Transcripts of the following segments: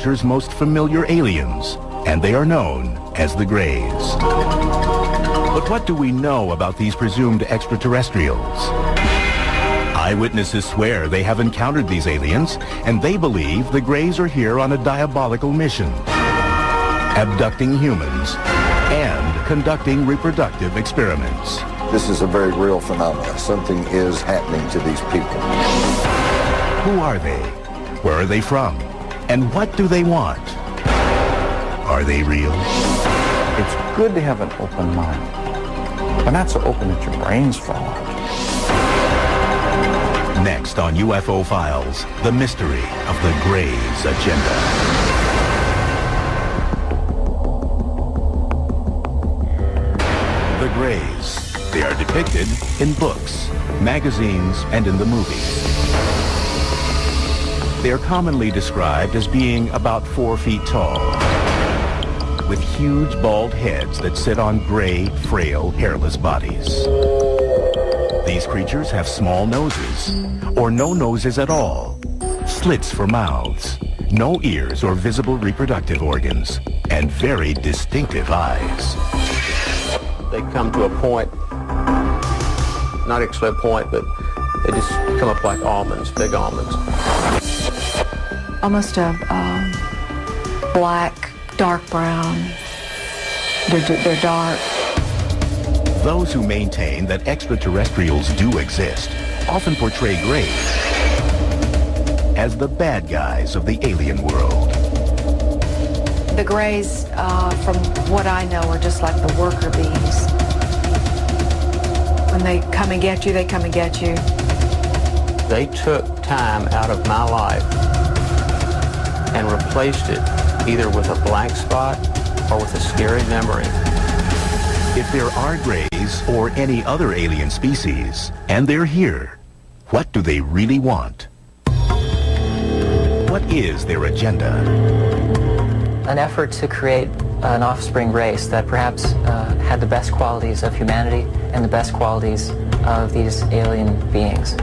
culture's most familiar aliens, and they are known as the Greys. But what do we know about these presumed extraterrestrials? Eyewitnesses swear they have encountered these aliens, and they believe the Greys are here on a diabolical mission, abducting humans and conducting reproductive experiments. This is a very real phenomenon. Something is happening to these people. Who are they? Where are they from? And what do they want? Are they real? It's good to have an open mind, but not so open that your brains fall out. Next on UFO Files, the mystery of the Greys' agenda. The Greys. They are depicted in books, magazines, and in the movies. They are commonly described as being about 4 feet tall, with huge bald heads that sit on gray, frail, hairless bodies. These creatures have small noses, or no noses at all, slits for mouths, no ears or visible reproductive organs, and very distinctive eyes. They come to a point, not actually a point, but they just come up like almonds, big almonds. Almost a black, dark brown. They're dark. Those who maintain that extraterrestrials do exist often portray Greys as the bad guys of the alien world. The Greys, from what I know, are just like the worker bees. When they come and get you, they come and get you. They took time out of my life and replaced it either with a blank spot or with a scary memory. If there are Greys or any other alien species, and they're here, what do they really want? What is their agenda? An effort to create an offspring race that perhaps had the best qualities of humanity and the best qualities of these alien beings.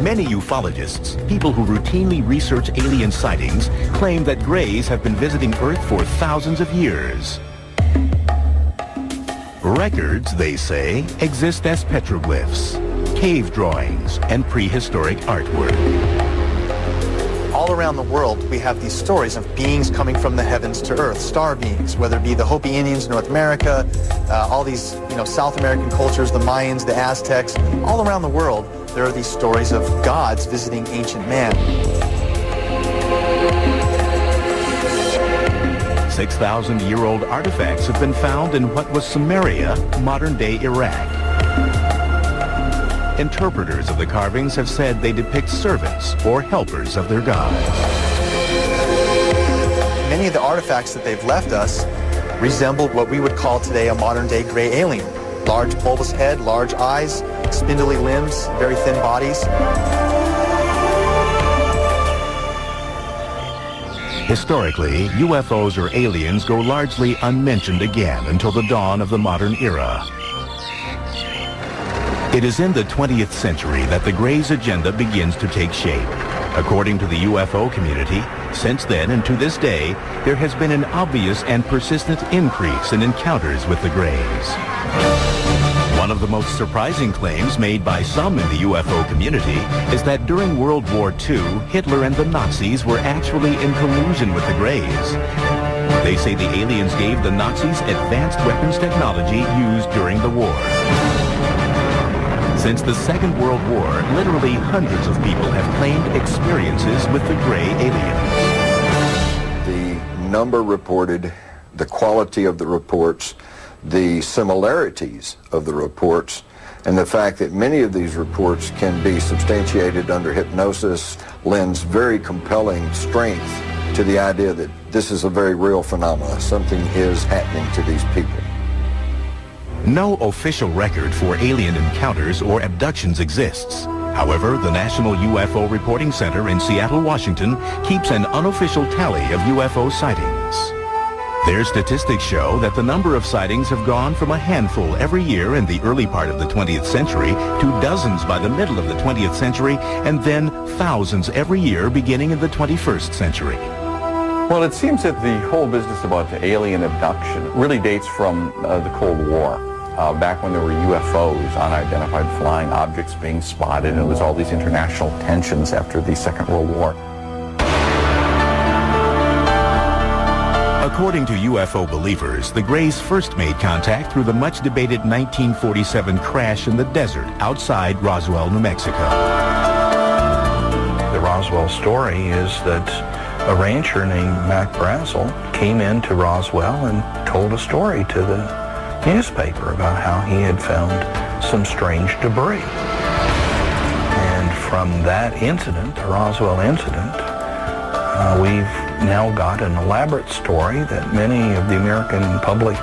Many ufologists, people who routinely research alien sightings, claim that Greys have been visiting Earth for thousands of years. Records, they say, exist as petroglyphs, cave drawings, and prehistoric artwork. All around the world, we have these stories of beings coming from the heavens to Earth, star beings, whether it be the Hopi Indians in North America, all these, South American cultures, the Mayans, the Aztecs, all around the world, there are these stories of gods visiting ancient man. 6,000-year-old artifacts have been found in what was Samaria, modern-day Iraq. Interpreters of the carvings have said they depict servants or helpers of their gods. Many of the artifacts that they've left us resemble what we would call today a modern-day gray alien. Large bulbous head, large eyes, spindly limbs, very thin bodies. Historically, UFOs or aliens go largely unmentioned again until the dawn of the modern era. It is in the 20th century that the Greys' agenda begins to take shape. According to the UFO community, since then and to this day, there has been an obvious and persistent increase in encounters with the Greys. One of the most surprising claims made by some in the UFO community is that during World War II, Hitler and the Nazis were actually in collusion with the Greys. They say the aliens gave the Nazis advanced weapons technology used during the war. Since the Second World War, literally hundreds of people have claimed experiences with the Grey aliens. The number reported, the quality of the reports, the similarities of the reports, and the fact that many of these reports can be substantiated under hypnosis lends very compelling strength to the idea that this is a very real phenomenon. Something is happening to these people. No official record for alien encounters or abductions exists. However, the National UFO Reporting Center in Seattle, Washington, keeps an unofficial tally of UFO sightings. Their statistics show that the number of sightings have gone from a handful every year in the early part of the 20th century to dozens by the middle of the 20th century, and then thousands every year beginning in the 21st century. Well, it seems that the whole business about the alien abduction really dates from the Cold War. Back when there were UFOs, unidentified flying objects being spotted, and there was all these international tensions after the Second World War. According to UFO believers, the Greys first made contact through the much-debated 1947 crash in the desert outside Roswell, New Mexico. The Roswell story is that a rancher named Mac Brazel came into Roswell and told a story to the newspaper about how he had found some strange debris. And from that incident, the Roswell incident, we've now got an elaborate story that many of the American public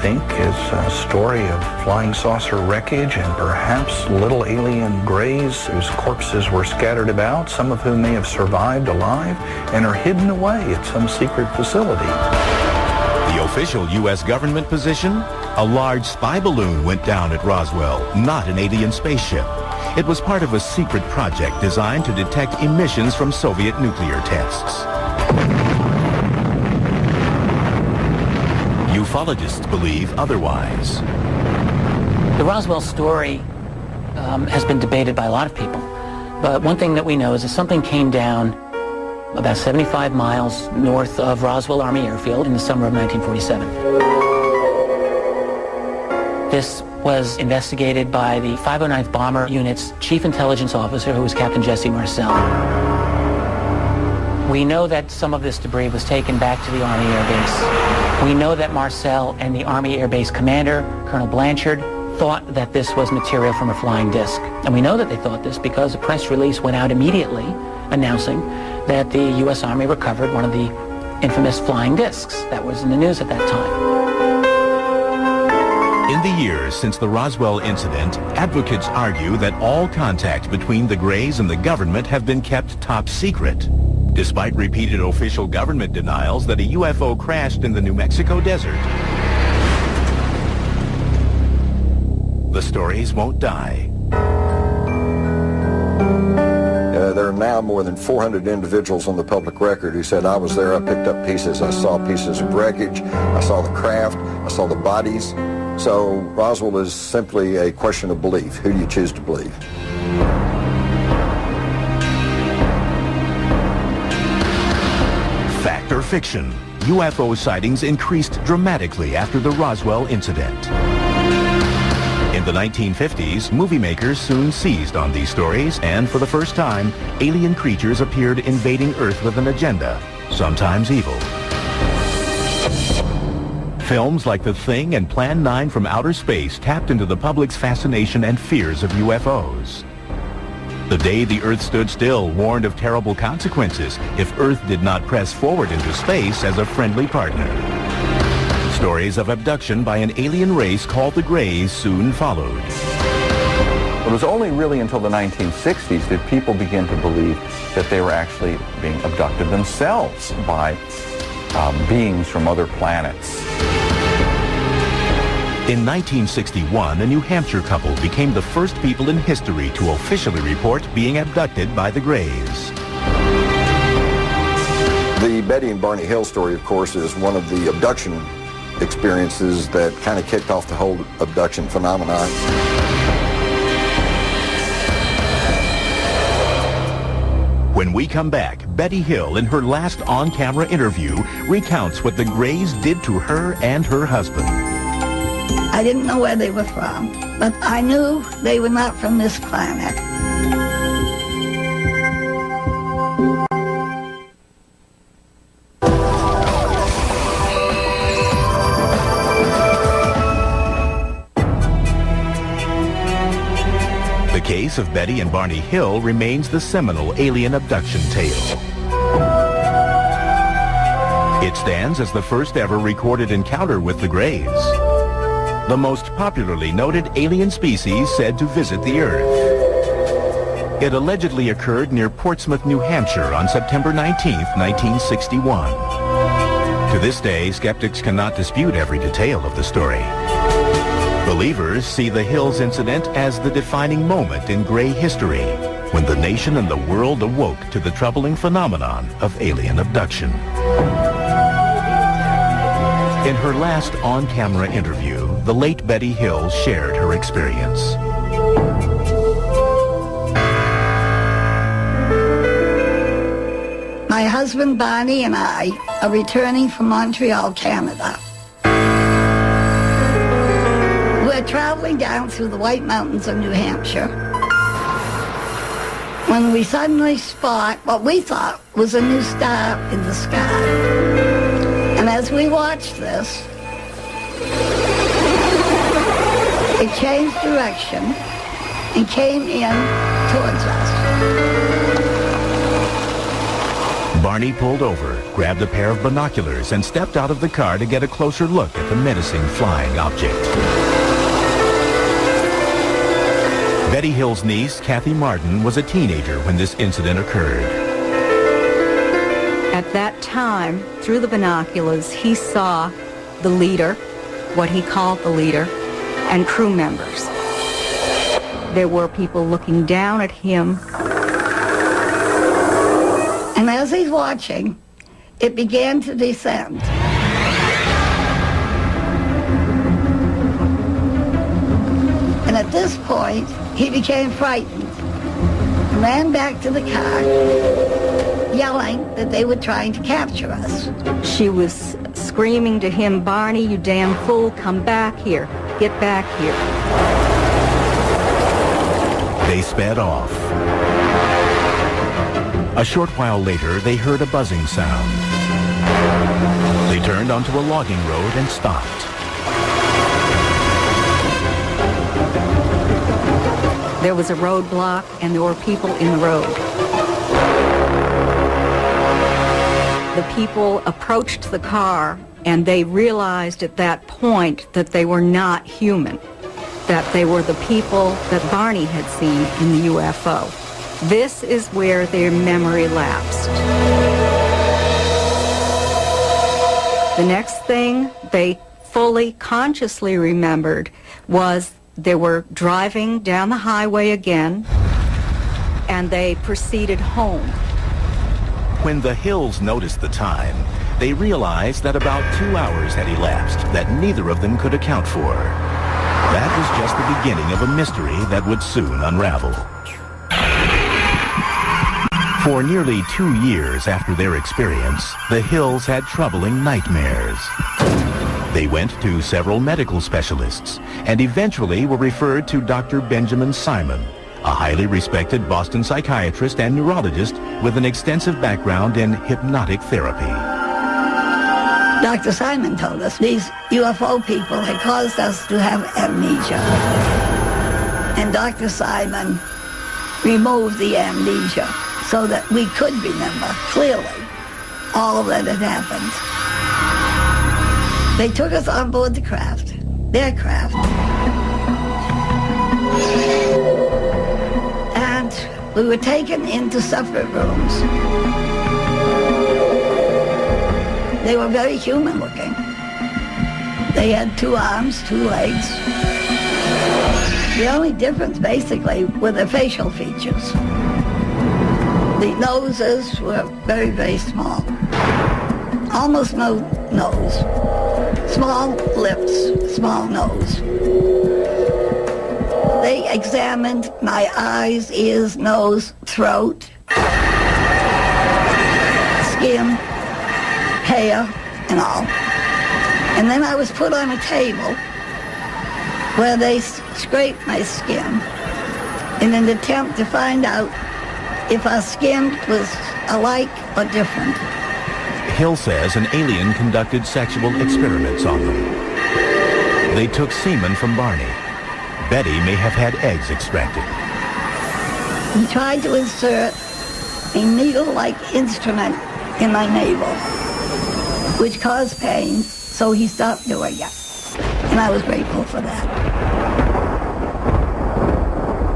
think is a story of flying saucer wreckage and perhaps little alien greys whose corpses were scattered about, some of whom may have survived alive and are hidden away at some secret facility. The official U.S. government position? A large spy balloon went down at Roswell, not an alien spaceship. It was part of a secret project designed to detect emissions from Soviet nuclear tests. Ufologists believe otherwise. The Roswell story has been debated by a lot of people. But one thing that we know is that something came down about 75 miles north of Roswell Army Airfield in the summer of 1947. This was investigated by the 509th Bomber Unit's Chief Intelligence Officer, who was Captain Jesse Marcel. We know that some of this debris was taken back to the Army Air Base. We know that Marcel and the Army Air Base commander, Colonel Blanchard, thought that this was material from a flying disc. And we know that they thought this because a press release went out immediately announcing that the U.S. Army recovered one of the infamous flying discs that was in the news at that time. In the years since the Roswell incident, advocates argue that all contact between the Greys and the government have been kept top secret, despite repeated official government denials that a UFO crashed in the New Mexico desert. The stories won't die. There are now more than 400 individuals on the public record who said, I was there, I picked up pieces, I saw pieces of wreckage, I saw the craft, I saw the bodies. So Roswell is simply a question of belief. Who do you choose to believe? Fact or fiction? UFO sightings increased dramatically after the Roswell incident. In the 1950s, movie makers soon seized on these stories, and for the first time, alien creatures appeared invading Earth with an agenda, sometimes evil. Films like The Thing and Plan 9 from Outer Space tapped into the public's fascination and fears of UFOs. The Day the Earth Stood Still warned of terrible consequences if Earth did not press forward into space as a friendly partner. Stories of abduction by an alien race called the Greys soon followed. It was only really until the 1960s that people began to believe that they were actually being abducted themselves by beings from other planets. In 1961, a New Hampshire couple became the first people in history to officially report being abducted by the Greys. The Betty and Barney Hill story, of course, is one of the abduction experiences that kind of kicked off the whole abduction phenomenon. When we come back, Betty Hill, in her last on-camera interview, recounts what the Greys did to her and her husband. I didn't know where they were from, but I knew they were not from this planet. The case of Betty and Barney Hill remains the seminal alien abduction tale. It stands as the first ever recorded encounter with the Greys, the most popularly noted alien species said to visit the Earth. It allegedly occurred near Portsmouth, New Hampshire on September 19, 1961. To this day, skeptics cannot dispute every detail of the story. Believers see the Hills incident as the defining moment in Grey history, when the nation and the world awoke to the troubling phenomenon of alien abduction. In her last on-camera interview, the late Betty Hill shared her experience. My husband Barney and I are returning from Montreal, Canada. We're traveling down through the White Mountains of New Hampshire when we suddenly spot what we thought was a new star in the sky. And as we watched this, it changed direction and came in towards us. Barney pulled over, grabbed a pair of binoculars, and stepped out of the car to get a closer look at the menacing flying object. Betty Hill's niece, Kathy Martin, was a teenager when this incident occurred. At that time, through the binoculars, he saw the leader, what he called the leader, and crew members. There were people looking down at him. And as he's watching, it began to descend. And at this point, he became frightened, ran back to the car, yelling that they were trying to capture us. She was screaming to him, "Barney, you damn fool, come back here, get back here." They sped off. A short while later, they heard a buzzing sound. They turned onto a logging road and stopped. There was a roadblock, and there were people in the road. The people approached the car, and they realized at that point that they were not human, that they were the people that Barney had seen in the UFO. This is where their memory lapsed. The next thing they fully consciously remembered was they were driving down the highway again, and they proceeded home. When the Hills noticed the time, they realized that about 2 hours had elapsed that neither of them could account for. That was just the beginning of a mystery that would soon unravel. For nearly 2 years after their experience, the Hills had troubling nightmares. They went to several medical specialists and eventually were referred to Dr. Benjamin Simon, a highly respected Boston psychiatrist and neurologist with an extensive background in hypnotic therapy. Dr. Simon told us these UFO people had caused us to have amnesia. And Dr. Simon removed the amnesia so that we could remember clearly all that had happened. They took us on board the craft, their craft, and we were taken into separate rooms. They were very human looking. They had 2 arms, 2 legs. The only difference basically were their facial features. The noses were very, very small. Almost no nose. Small lips, small nose. They examined my eyes, ears, nose, throat, skin, hair, and all. And then I was put on a table where they scraped my skin in an attempt to find out if our skin was alike or different. Hill says an alien conducted sexual experiments on them. They took semen from Barney. Betty may have had eggs extracted. He tried to insert a needle-like instrument in my navel, which caused pain, so he stopped doing it. And I was grateful for that.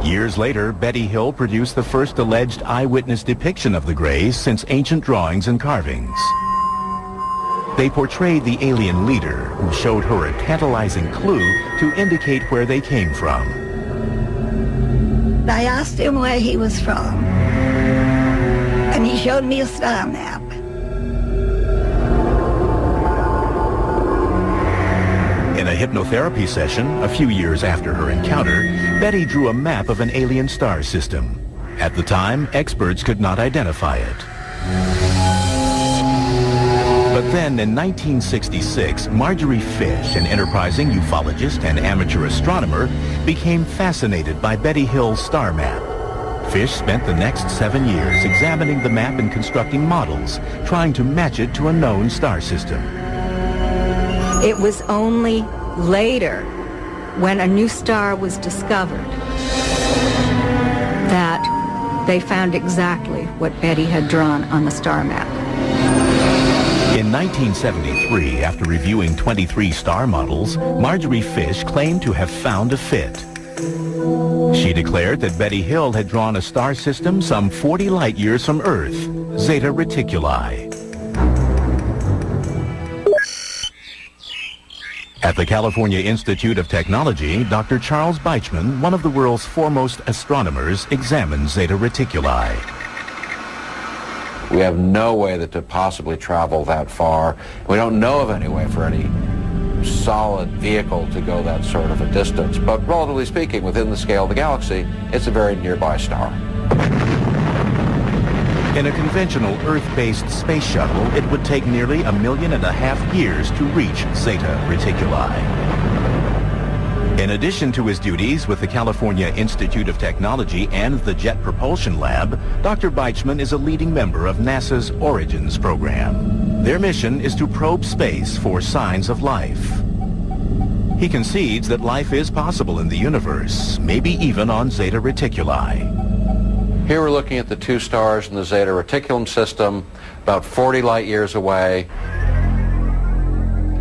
Years later, Betty Hill produced the first alleged eyewitness depiction of the Greys since ancient drawings and carvings. They portrayed the alien leader, who showed her a tantalizing clue to indicate where they came from. I asked him where he was from, and he showed me a star map. hypnotherapy session, a few years after her encounter, Betty drew a map of an alien star system. At the time, experts could not identify it. But then, in 1966, Marjorie Fish, an enterprising ufologist and amateur astronomer, became fascinated by Betty Hill's star map. Fish spent the next 7 years examining the map and constructing models, trying to match it to a known star system. It was only later, when a new star was discovered, that they found exactly what Betty had drawn on the star map. In 1973, after reviewing 23 star models, Marjorie Fish claimed to have found a fit. She declared that Betty Hill had drawn a star system some 40 light years from Earth, Zeta Reticuli. At the California Institute of Technology, Dr. Charles Beichman, one of the world's foremost astronomers, examined Zeta Reticuli. We have no way to possibly travel that far. We don't know of any way for any solid vehicle to go that sort of a distance. But relatively speaking, within the scale of the galaxy, it's a very nearby star. In a conventional Earth-based space shuttle, it would take nearly 1.5 million years to reach Zeta Reticuli. In addition to his duties with the California Institute of Technology and the Jet Propulsion Lab, Dr. Beichman is a leading member of NASA's Origins program. Their mission is to probe space for signs of life. He concedes that life is possible in the universe, maybe even on Zeta Reticuli. Here we're looking at the two stars in the Zeta Reticulum system, about 40 light years away.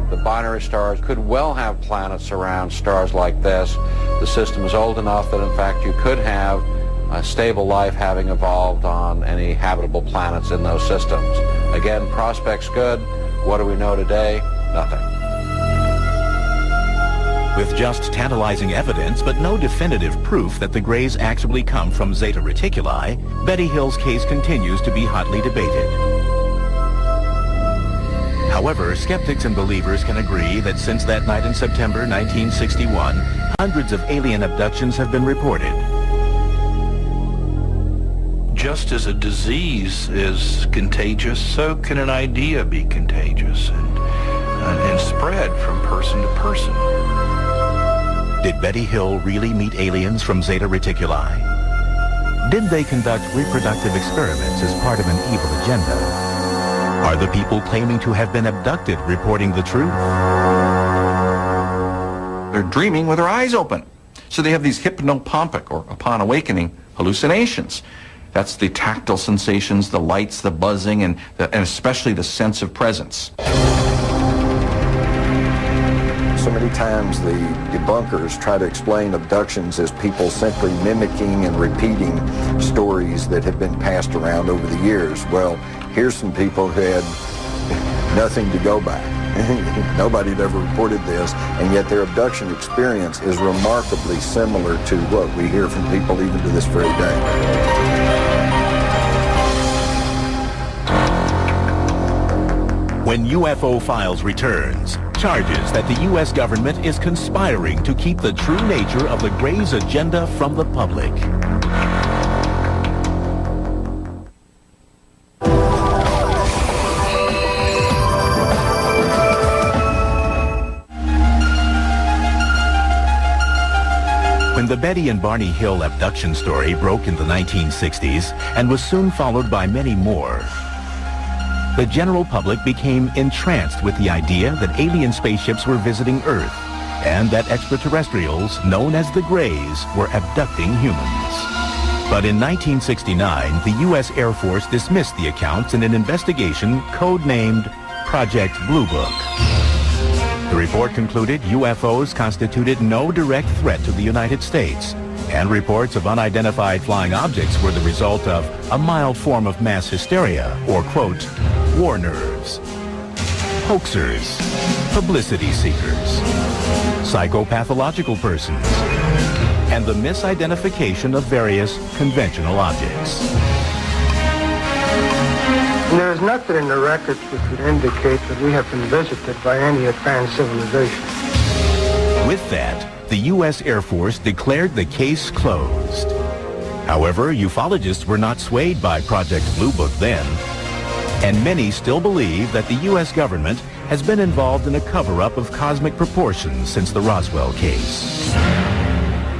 The binary stars could well have planets around stars like this. The system is old enough that, in fact, you could have a stable life having evolved on any habitable planets in those systems. Again, prospects good. What do we know today? Nothing. With just tantalizing evidence, but no definitive proof that the Greys actually come from Zeta Reticuli, Betty Hill's case continues to be hotly debated. However, skeptics and believers can agree that since that night in September 1961, hundreds of alien abductions have been reported. Just as a disease is contagious, so can an idea be contagious and spread from person to person. Did Betty Hill really meet aliens from Zeta Reticuli? Did they conduct reproductive experiments as part of an evil agenda? Are the people claiming to have been abducted reporting the truth? They're dreaming with their eyes open. So they have these hypnopompic, or upon awakening, hallucinations. That's the tactile sensations, the lights, the buzzing, and especially the sense of presence. So many times the debunkers try to explain abductions as people simply mimicking and repeating stories that have been passed around over the years. Well, here's some people who had nothing to go by. Nobody had ever reported this, and yet their abduction experience is remarkably similar to what we hear from people even to this very day. When UFO Files returns, charges that the U.S. government is conspiring to keep the true nature of the Greys' agenda from the public. When the Betty and Barney Hill abduction story broke in the 1960s and was soon followed by many more, the general public became entranced with the idea that alien spaceships were visiting Earth and that extraterrestrials, known as the Greys, were abducting humans. But in 1969, the U.S. Air Force dismissed the accounts in an investigation codenamed Project Blue Book. The report concluded UFOs constituted no direct threat to the United States, and reports of unidentified flying objects were the result of a mild form of mass hysteria, or, quote, war nerves, hoaxers, publicity seekers, psychopathological persons, and the misidentification of various conventional objects. There is nothing in the records which would indicate that we have been visited by any advanced civilization. With that, the U.S. Air Force declared the case closed. However, ufologists were not swayed by Project Blue Book then, and many still believe that the U.S. government has been involved in a cover-up of cosmic proportions since the Roswell case.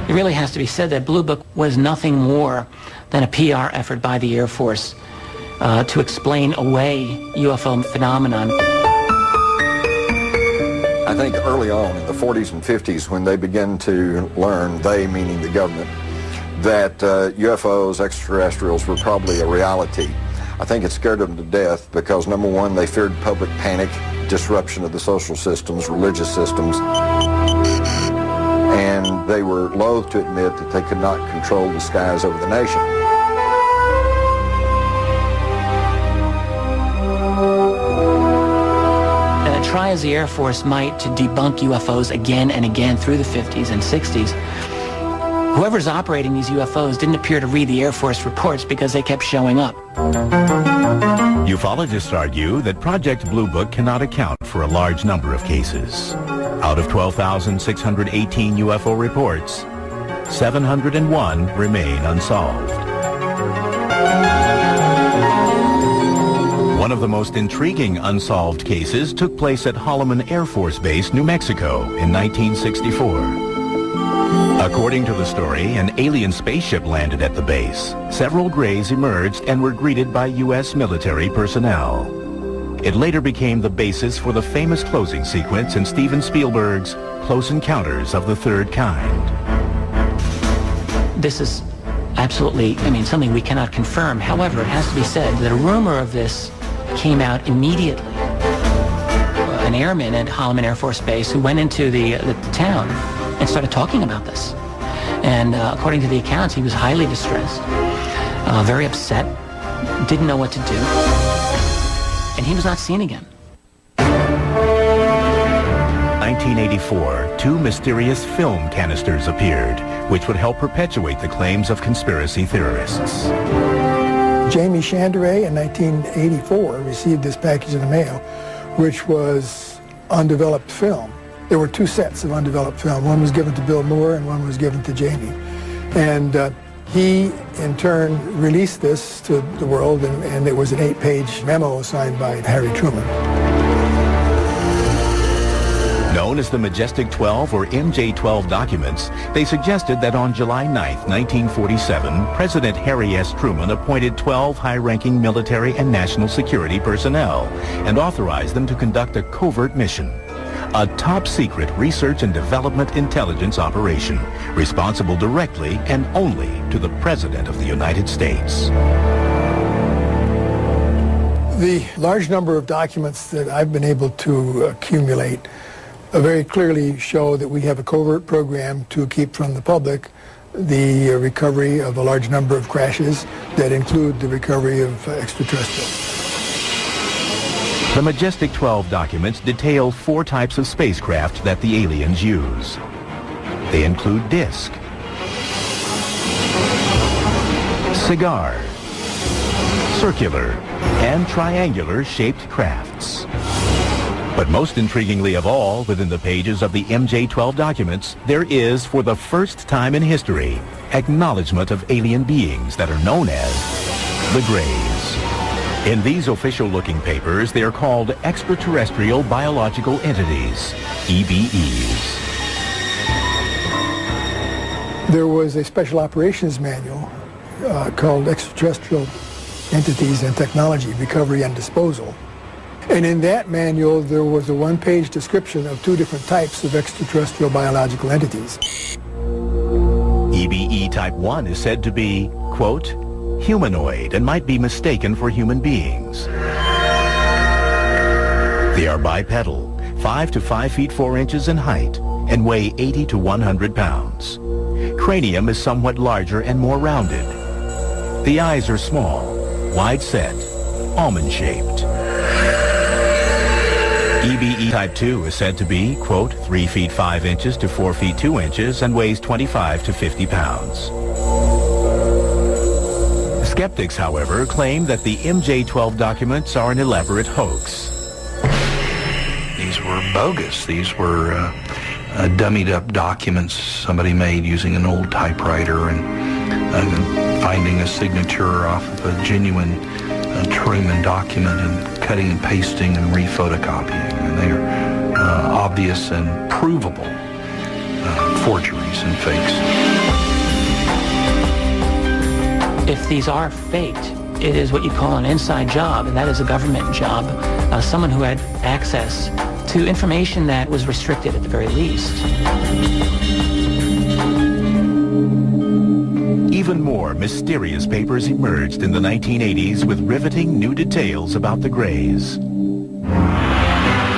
It really has to be said that Blue Book was nothing more than a PR effort by the Air Force to explain away UFO phenomenon. I think early on in the 40s and 50s, when they began to learn, they meaning the government, that UFOs, extraterrestrials, were probably a reality, I think it scared them to death because, number one, they feared public panic, disruption of the social systems, religious systems, and they were loath to admit that they could not control the skies over the nation. Try as the Air Force might to debunk UFOs again and again through the 50s and 60s, whoever's operating these UFOs didn't appear to read the Air Force reports because they kept showing up. Ufologists argue that Project Blue Book cannot account for a large number of cases. Out of 12,618 UFO reports, 701 remain unsolved. One of the most intriguing unsolved cases took place at Holloman Air Force Base, New Mexico in 1964. According to the story, an alien spaceship landed at the base. Several Greys emerged and were greeted by U.S. military personnel. It later became the basis for the famous closing sequence in Steven Spielberg's Close Encounters of the Third Kind. This is absolutely, something we cannot confirm. However, it has to be said that a rumor of this came out immediately. An airman at Holloman Air Force Base who went into the town and started talking about this. And according to the accounts, he was highly distressed, very upset, didn't know what to do, and he was not seen again. 1984, two mysterious film canisters appeared, which would help perpetuate the claims of conspiracy theorists. Jamie Chandray in 1984 received this package in the mail, which was undeveloped film. There were two sets of undeveloped film. One was given to Bill Moore and one was given to Jamie. And he, in turn, released this to the world, and it was an 8-page memo signed by Harry Truman. Known as the Majestic 12 or MJ-12 documents, they suggested that on July 9, 1947, President Harry S. Truman appointed 12 high-ranking military and national security personnel and authorized them to conduct a covert mission, a top-secret research and development intelligence operation responsible directly and only to the President of the United States. The large number of documents that I've been able to accumulate very clearly show that we have a covert program to keep from the public the recovery of a large number of crashes that include the recovery of extraterrestrials. The Majestic 12 documents detail 4 types of spacecraft that the aliens use. They include disc, cigar, circular, and triangular shaped crafts. But most intriguingly of all, within the pages of the MJ-12 documents, there is, for the first time in history, acknowledgement of alien beings that are known as the Greys. In these official-looking papers, they are called Extraterrestrial Biological Entities, EBEs. There was a special operations manual called Extraterrestrial Entities and Technology, Recovery and Disposal. And in that manual, there was a 1-page description of 2 different types of extraterrestrial biological entities. EBE Type 1 is said to be, quote, humanoid and might be mistaken for human beings. They are bipedal, 5 to 5 feet 4 inches in height, and weigh 80 to 100 pounds. Cranium is somewhat larger and more rounded. The eyes are small, wide-set, almond-shaped. EBE Type 2 is said to be, quote, 3 feet 5 inches to 4 feet 2 inches and weighs 25 to 50 pounds. Skeptics, however, claim that the MJ-12 documents are an elaborate hoax. These were bogus. These were dummied up documents somebody made using an old typewriter and finding a signature off of a genuine Truman document and cutting and pasting and re-photocopying. And they are obvious and provable forgeries and fakes. If these are faked, it is what you call an inside job, and that is a government job. Someone who had access to information that was restricted at the very least. Even more mysterious papers emerged in the 1980s with riveting new details about the Greys.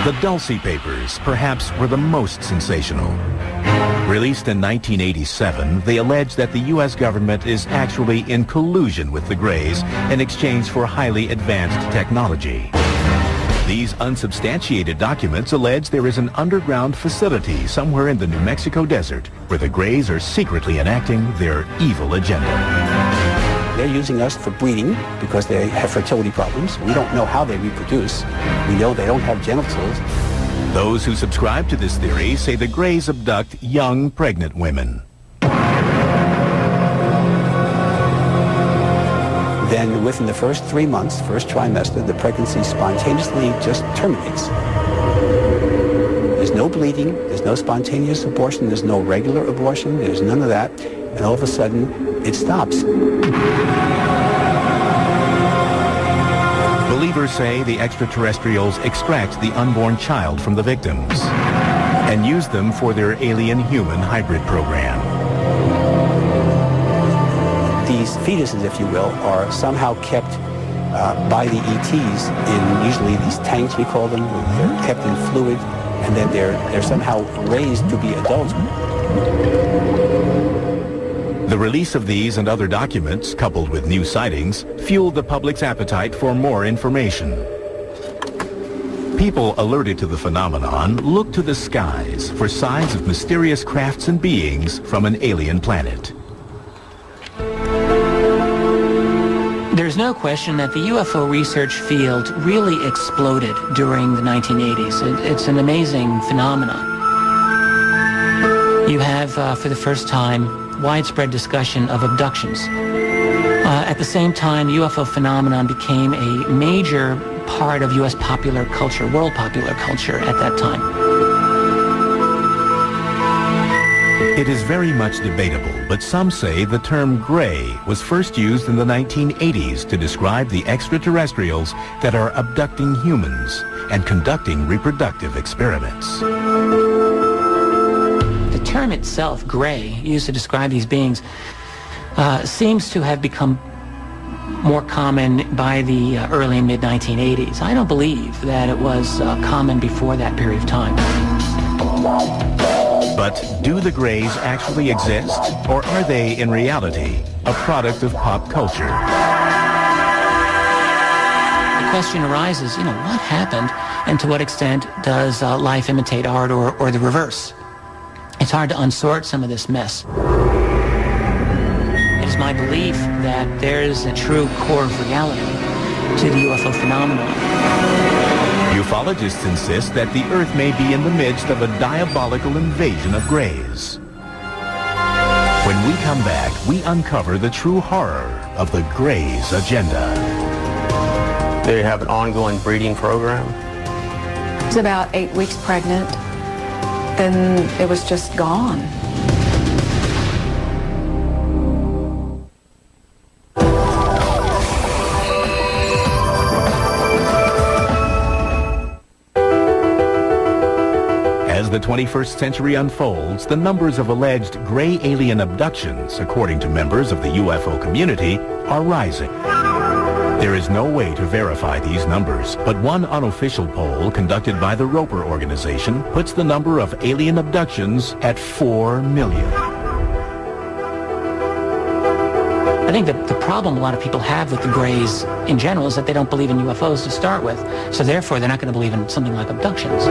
The Dulce papers, perhaps, were the most sensational. Released in 1987, they allege that the U.S. government is actually in collusion with the Greys in exchange for highly advanced technology. These unsubstantiated documents allege there is an underground facility somewhere in the New Mexico desert where the Greys are secretly enacting their evil agenda. They're using us for breeding because they have fertility problems. We don't know how they reproduce. We know they don't have genitals. Those who subscribe to this theory say the Greys abduct young, pregnant women. Then within the first 3 months, first trimester, the pregnancy spontaneously just terminates. There's no bleeding, there's no spontaneous abortion, there's no regular abortion, there's none of that, and all of a sudden, it stops. Believers say the extraterrestrials extract the unborn child from the victims and use them for their alien-human hybrid program. These fetuses, if you will, are somehow kept by the ETs in usually these tanks, we call them. They're kept in fluid, and then they're somehow raised to be adults. The release of these and other documents, coupled with new sightings, fueled the public's appetite for more information. People alerted to the phenomenon looked to the skies for signs of mysterious crafts and beings from an alien planet. There's no question that the UFO research field really exploded during the 1980s. It's an amazing phenomenon. You have, for the first time, widespread discussion of abductions. At the same time, UFO phenomenon became a major part of U.S. popular culture, world popular culture at that time. It is very much debatable, but some say the term Grey was first used in the 1980s to describe the extraterrestrials that are abducting humans and conducting reproductive experiments. The term itself, Grey, used to describe these beings, seems to have become more common by the early and mid-1980s. I don't believe that it was common before that period of time. But do the Greys actually exist, or are they, in reality, a product of pop culture? The question arises, what happened, and to what extent does life imitate art or the reverse? It's hard to unsort some of this mess. It is my belief that there is a true core of reality to the UFO phenomenon. Ufologists insist that the Earth may be in the midst of a diabolical invasion of Greys. When we come back, we uncover the true horror of the Greys' agenda. They have an ongoing breeding program. I was about 8 weeks pregnant. Then it was just gone. As the 21st century unfolds, the numbers of alleged gray alien abductions, according to members of the UFO community, are rising. There is no way to verify these numbers, but one unofficial poll conducted by the Roper organization puts the number of alien abductions at 4 million. I think that the problem a lot of people have with the Greys in general is that they don't believe in UFOs to start with, so therefore they're not going to believe in something like abductions.